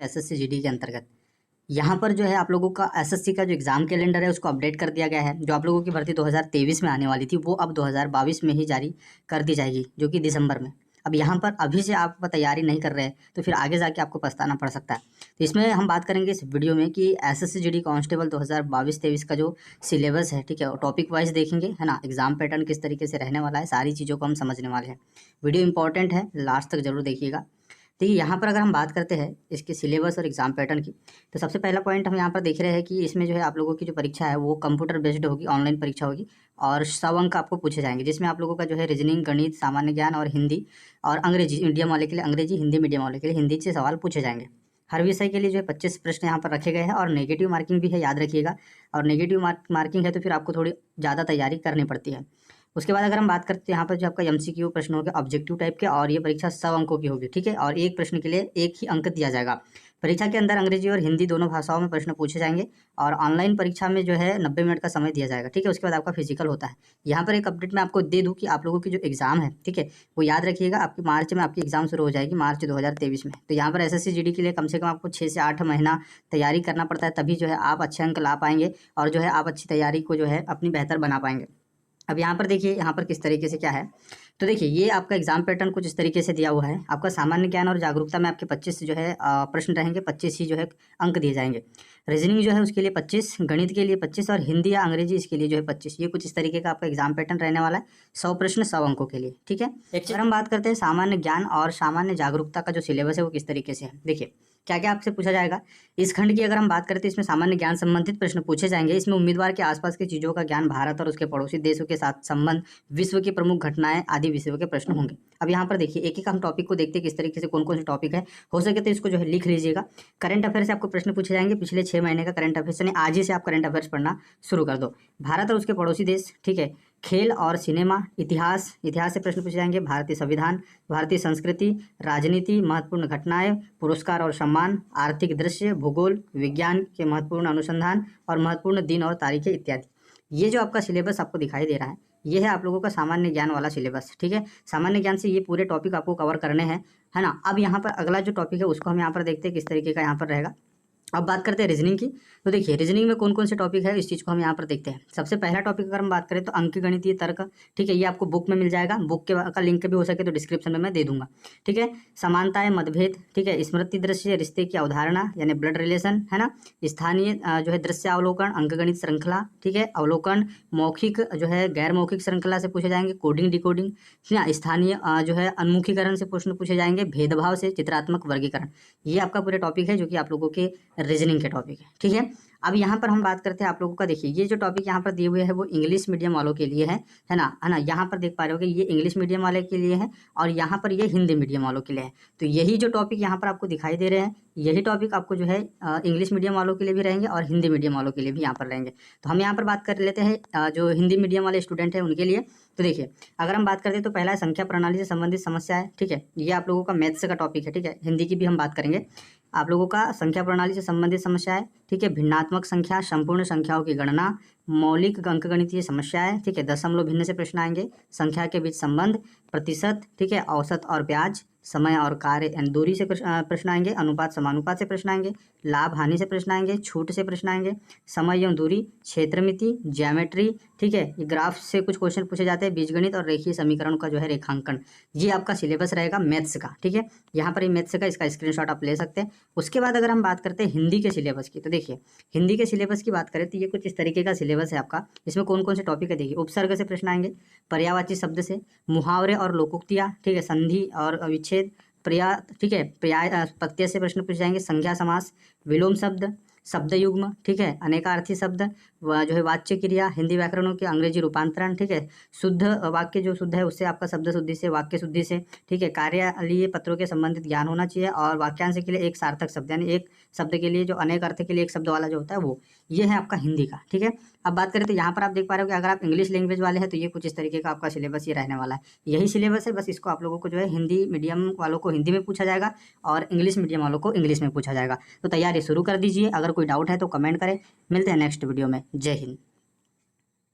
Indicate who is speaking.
Speaker 1: SSC GD के अंतर्गत यहाँ पर जो है आप लोगों का एसएससी का जो एग्ज़ाम कैलेंडर है उसको अपडेट कर दिया गया है। जो आप लोगों की भर्ती 2023 में आने वाली थी वो अब 2022 में ही जारी कर दी जाएगी, जो कि दिसंबर में। अब यहाँ पर अभी से आप तैयारी नहीं कर रहे हैं तो फिर आगे जाके आपको पछताना पड़ सकता है। तो इसमें हम बात करेंगे इस वीडियो में कि एसएससी जीडी कांस्टेबल 2022-23 का जो सिलेबस है, ठीक है, टॉपिक वाइज देखेंगे, है ना। एग्जाम पैटर्न किस तरीके से रहने वाला है, सारी चीज़ों को हम समझने वाले हैं। वीडियो इंपॉर्टेंट है, लास्ट तक जरूर देखिएगा। देखिए यहाँ पर अगर हम बात करते हैं इसके सिलेबस और एग्जाम पैटर्न की, तो सबसे पहला पॉइंट हम यहाँ पर देख रहे हैं कि इसमें जो है आप लोगों की जो परीक्षा है वो कंप्यूटर बेस्ड होगी, ऑनलाइन परीक्षा होगी और 100 अंक आपको पूछे जाएंगे, जिसमें आप लोगों का जो है रीजनिंग, गणित, सामान्य ज्ञान और हिंदी और अंग्रेजी, मीडियम वाले के लिए अंग्रेजी, हिंदी मीडियम वाले के लिए हिंदी से सवाल पूछे जाएंगे। हर विषय के लिए जो है 25 प्रश्न यहाँ पर रखे गए हैं और नेगेटिव मार्किंग भी है, याद रखिएगा। और नेगेटिव मार्किंग है तो फिर आपको थोड़ी ज़्यादा तैयारी करनी पड़ती है। उसके बाद अगर हम बात करते हैं यहाँ पर जो आपका एमसीक्यू प्रश्न होगा ऑब्जेक्टिव टाइप के, और ये परीक्षा 100 अंकों की होगी, ठीक है। और एक प्रश्न के लिए 1 ही अंक दिया जाएगा। परीक्षा के अंदर अंग्रेजी और हिंदी दोनों भाषाओं में प्रश्न पूछे जाएंगे और ऑनलाइन परीक्षा में जो है 90 मिनट का समय दिया जाएगा, ठीक है। उसके बाद आपका फिजिकल होता है। यहाँ पर एक अपडेट मैं आपको दे दूँ कि आप लोगों की जो एग्जाम है, ठीक है, वो याद रखिएगा आपकी मार्च में आपकी एग्जाम शुरू हो जाएगी, मार्च 2023 में। तो यहाँ पर एसएससी जीडी के लिए कम से कम आपको 6 से 8 महीना तैयारी करना पड़ता है, तभी जो है आप अच्छे अंक ला पाएंगे और जो है आप अच्छी तैयारी को जो है अपनी बेहतर बना पाएंगे। अब यहाँ पर देखिए यहाँ पर किस तरीके से क्या है, तो देखिए ये आपका एग्जाम पैटर्न कुछ इस तरीके से दिया हुआ है। आपका सामान्य ज्ञान और जागरूकता में आपके 25 जो है प्रश्न रहेंगे, 25 ही जो है अंक दिए जाएंगे। रीजनिंग जो है उसके लिए 25, गणित के लिए 25 और हिंदी या अंग्रेजी इसके लिए जो है 25। ये कुछ इस तरीके का आपका एग्जाम पैटर्न रहने वाला है, 100 प्रश्न 100 अंकों के लिए, ठीक है। अगर हम बात करते हैं सामान्य ज्ञान और सामान्य जागरूकता का जो सिलेबस है वो किस तरीके से है, देखिए क्या क्या आपसे पूछा जाएगा। इस खंड की अगर हम बात करते हैं इसमें सामान्य ज्ञान संबंधित प्रश्न पूछे जाएंगे। इसमें उम्मीदवार के आसपास की चीज़ों का ज्ञान, भारत और उसके पड़ोसी देशों के साथ संबंध, विश्व की प्रमुख घटनाएं आदि विषयों के प्रश्न होंगे। अब यहाँ पर देखिए एक एक हम टॉपिक को देखते हैं किस तरीके से कौन कौन से टॉपिक है। हो सके तो इसको जो है लिख लीजिएगा। करंट अफेयर से आपको प्रश्न पूछे जाएंगे, पिछले 6 महीने का करंट अफेयर्स, यानी आज ही से आप करंट अफेयर्स पढ़ना शुरू कर दो। भारत और उसके पड़ोसी देश, ठीक है। खेल और सिनेमा, इतिहास से प्रश्न पूछे जाएंगे। भारतीय संविधान, भारतीय संस्कृति, राजनीति, महत्वपूर्ण घटनाएं, पुरस्कार और सम्मान, आर्थिक दृश्य, भूगोल, विज्ञान के महत्वपूर्ण अनुसंधान और महत्वपूर्ण दिन और तारीखें इत्यादि। ये जो आपका सिलेबस आपको दिखाई दे रहा है ये है आप लोगों का सामान्य ज्ञान वाला सिलेबस, ठीक है। सामान्य ज्ञान से ये पूरे टॉपिक आपको कवर करने हैं, है ना। अब यहाँ पर अगला जो टॉपिक है उसको हम यहाँ पर देखते हैं किस तरीके का यहाँ पर रहेगा। अब बात करते हैं रीजनिंग की, तो देखिए रीजनिंग में कौन कौन से टॉपिक है इस चीज़ को हम यहाँ पर देखते हैं। सबसे पहला टॉपिक अगर हम बात करें तो अंकगणितीय तर्क, ठीक है। ये आपको बुक में मिल जाएगा, बुक का लिंक भी हो सके तो डिस्क्रिप्शन में मैं दे दूंगा, ठीक है। समानताएं, मतभेद, ठीक है। स्मृति दृश्य, रिश्ते की अवधारणा यानी ब्लड रिलेशन, है ना। स्थानीय जो है दृश्य अवलोकन, अंकगणित श्रृंखला, ठीक है, अवलोकन, मौखिक जो है गैर मौखिक श्रृंखला से पूछे जाएंगे, कोडिंग डिकोडिंग, स्थानीय जो है उन्मुखीकरण से प्रश्न पूछे जाएंगे, भेदभाव से चित्रात्मक वर्गीकरण। ये आपका पूरे टॉपिक है जो कि आप लोगों के रीजनिंग के टॉपिक है, ठीक है। अब यहाँ पर हम बात करते हैं आप लोगों का, देखिए ये जो टॉपिक यहाँ पर दिए हुए है वो इंग्लिश मीडियम वालों के लिए है ना। यहाँ पर देख पा रहे हो कि ये इंग्लिश मीडियम वाले के लिए है और यहाँ पर ये हिंदी मीडियम वालों के लिए है। तो यही जो टॉपिक यहाँ पर आपको दिखाई दे रहे हैं यही टॉपिक आपको जो है इंग्लिश मीडियम वालों के लिए भी रहेंगे और हिंदी मीडियम वालों के लिए भी यहाँ पर रहेंगे। तो हम यहाँ पर बात कर लेते हैं जो हिंदी मीडियम वाले स्टूडेंट हैं उनके लिए। तो देखिए अगर हम बात करते हैं तो पहला है संख्या प्रणाली से संबंधित समस्या है, ठीक है। ये आप लोगों का मैथ्स का टॉपिक है, ठीक है। हिंदी की भी हम बात करेंगे। आप लोगों का संख्या प्रणाली से संबंधित समस्या है, ठीक है। भिन्नात्मक संख्या, संपूर्ण संख्याओं की गणना, मौलिक अंकगणितीय समस्या है, ठीक है। दशमलव भिन्न से प्रश्न आएंगे, संख्या के बीच संबंध, प्रतिशत, ठीक है, औसत और ब्याज, समय और कार्य यानी दूरी से प्रश्न आएंगे, अनुपात समानुपात से प्रश्न आएंगे, लाभ हानि से प्रश्न आएंगे, छूट से प्रश्न आएंगे, समय एवं दूरी, क्षेत्रमिति, ज्योमेट्री, ठीक है। ये ग्राफ से कुछ क्वेश्चन पूछे जाते हैं, बीजगणित और रेखीय समीकरण का जो है रेखांकन। ये आपका सिलेबस रहेगा मैथ्स का, ठीक है। यहाँ पर ये मैथ्स का इसका स्क्रीनशॉट आप ले सकते हैं। उसके बाद अगर हम बात करते हैं हिंदी के सिलेबस की, तो देखिए हिंदी के सिलेबस की बात करें तो ये कुछ इस तरीके का सिलेबस है आपका। इसमें कौन कौन से टॉपिक है देखिए, उपसर्ग से प्रश्न आएंगे, पर्यायवाची शब्द से, मुहावरे और लोकोक्तियाँ, ठीक है, संधि और विच्छेद, ठीक है, पर्याय प्रत्यय से प्रश्न पूछ जाएंगे, संज्ञा समास, विलोम शब्द, शब्द युग्म, ठीक है, अनेकार्थी शब्द, जो है वाच्य क्रिया, हिंदी व्याकरणों के अंग्रेजी रूपांतरण, ठीक है, शुद्ध वाक्य जो शुद्ध है उससे आपका शब्द शुद्धि से, वाक्य शुद्धि से, ठीक है, कार्यालयीय पत्रों के संबंधित ज्ञान होना चाहिए और वाक्यांश के लिए एक सार्थक शब्द यानी एक शब्द के लिए जो अनेक अर्थ के लिए एक शब्द वाला जो होता है वो, ये है आपका हिंदी का, ठीक है। अब बात करें तो यहाँ पर आप देख पा रहे हो कि अगर आप इंग्लिश लैंग्वेज वाले हैं तो ये कुछ इस तरीके का आपका सिलेबस ये रहने वाला है। यही सिलेबस है, बस इसको आप लोगों को जो है हिंदी मीडियम वालों को हिंदी में पूछा जाएगा और इंग्लिश मीडियम वालों को इंग्लिश में पूछा जाएगा। तो तैयारी शुरू कर दीजिए, अगर कोई डाउट है तो कमेंट करें। मिलते हैं नेक्स्ट वीडियो में। जय हिंद।